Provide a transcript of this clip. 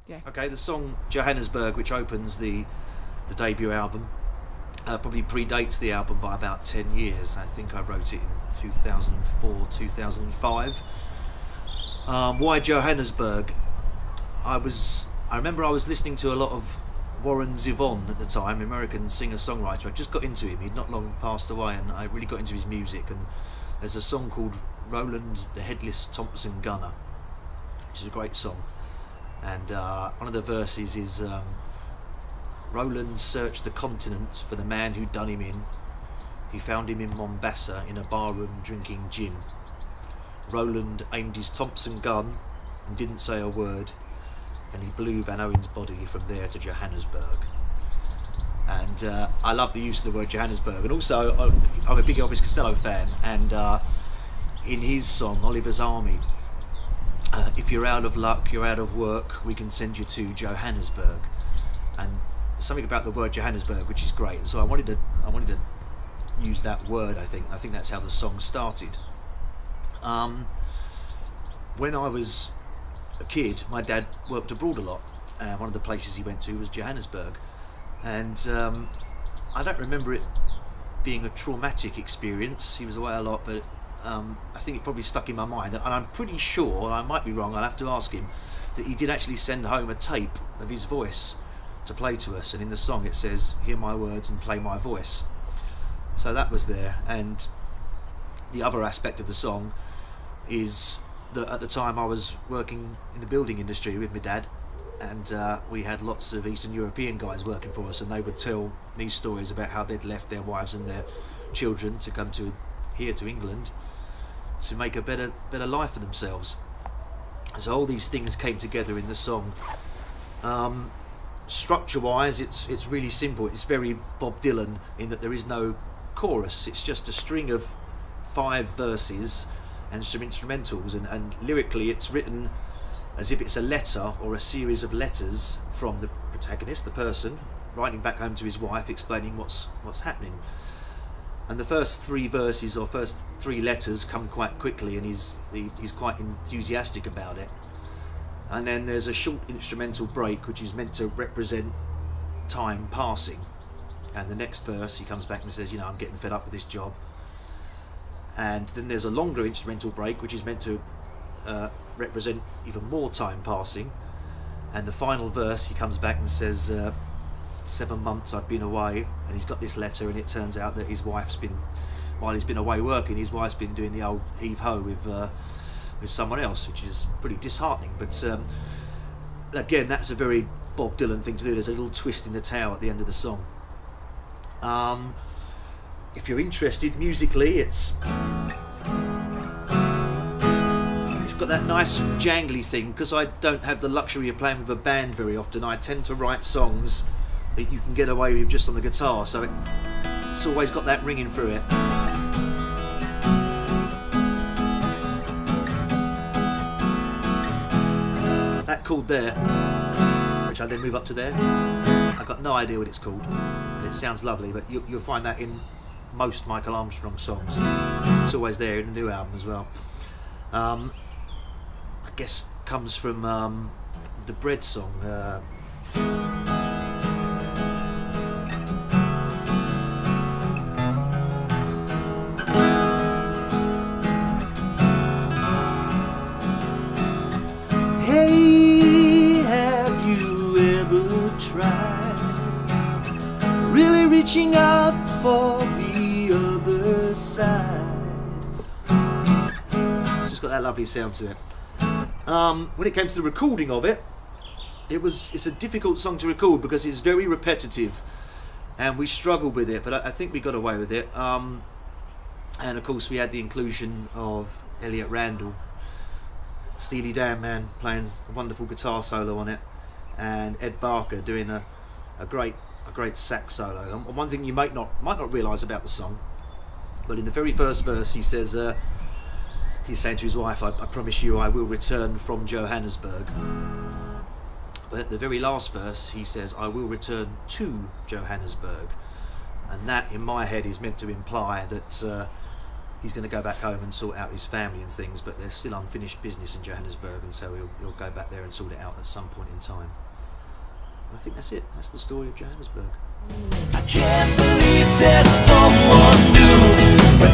Yeah. Okay, the song Johannesburg, which opens the debut album, probably predates the album by about 10 years. I think I wrote it in 2004, 2005. Why Johannesburg? I remember I was listening to a lot of Warren Zevon at the time, American singer-songwriter. I just got into him. He'd not long passed away, and I really got into his music. And there's a song called Roland the Headless Thompson Gunner, which is a great song. And one of the verses is Roland searched the continent for the man who'd done him in. He found him in Mombasa in a barroom drinking gin. Roland aimed his Thompson gun and didn't say a word, and he blew Van Owen's body from there to Johannesburg. And I love the use of the word Johannesburg. And also, I'm a big Elvis Costello fan, and in his song Oliver's Army, if you're out of luck, you're out of work, we can send you to Johannesburg. And something about the word Johannesburg which is great. So I wanted to use that word. I think that's how the song started. When I was a kid, my dad worked abroad a lot. One of the places he went to was Johannesburg, and I don't remember it being a traumatic experience. He was away a lot, but I think it probably stuck in my mind, and I'm pretty sure, I might be wrong, I'll have to ask him, that he did actually send home a tape of his voice to play to us, and in the song it says, "Hear my words and play my voice." So that was there. And the other aspect of the song is that at the time I was working in the building industry with my dad, and we had lots of Eastern European guys working for us, and they would tell me stories about how they'd left their wives and their children to come here to England to make a better life for themselves. So all these things came together in the song. Structure-wise, it's really simple. It's very Bob Dylan in that there is no chorus. It's just a string of 5 verses and some instrumentals, and lyrically it's written as if it's a letter or a series of letters from the protagonist, the person, writing back home to his wife, explaining what's happening. And the first 3 verses or first 3 letters come quite quickly, and he's quite enthusiastic about it. And then there's a short instrumental break which is meant to represent time passing. And the next verse he comes back and says, I'm getting fed up with this job. And then there's a longer instrumental break which is meant to represent even more time passing. And the final verse he comes back and says, 7 months I've been away, and he's got this letter, and it turns out that his wife's been, while he's been away working, his wife's been doing the old heave-ho with someone else, which is pretty disheartening. But again, that's a very Bob Dylan thing to do. There's a little twist in the tale at the end of the song. If you're interested musically, it's got that nice jangly thing. Because I don't have the luxury of playing with a band very often, I tend to write songs that you can get away with just on the guitar, so it's always got that ringing through it. That chord there, which I then move up to there, I've got no idea what it's called, but it sounds lovely. But you'll find that in most Michael Armstrong songs. It's always there in the new album as well. I guess comes from the Bread song. Hey, have you ever tried really reaching out for the other side? It's just got that lovely sound to it. When it came to the recording of it, it's a difficult song to record because it's very repetitive, and we struggled with it, but I think we got away with it. And of course we had the inclusion of Elliott Randall, Steely Dan man, playing a wonderful guitar solo on it, and Ed Barker doing a great sax solo. And one thing you might not realise about the song, but in the very first verse he says, he's saying to his wife, I promise you I will return from Johannesburg. But at the very last verse he says, I will return to Johannesburg. And that in my head is meant to imply that he's going to go back home and sort out his family and things, but there's still unfinished business in Johannesburg, and so he'll go back there and sort it out at some point in time. I think that's it. That's the story of Johannesburg. I can't believe there's someone new, but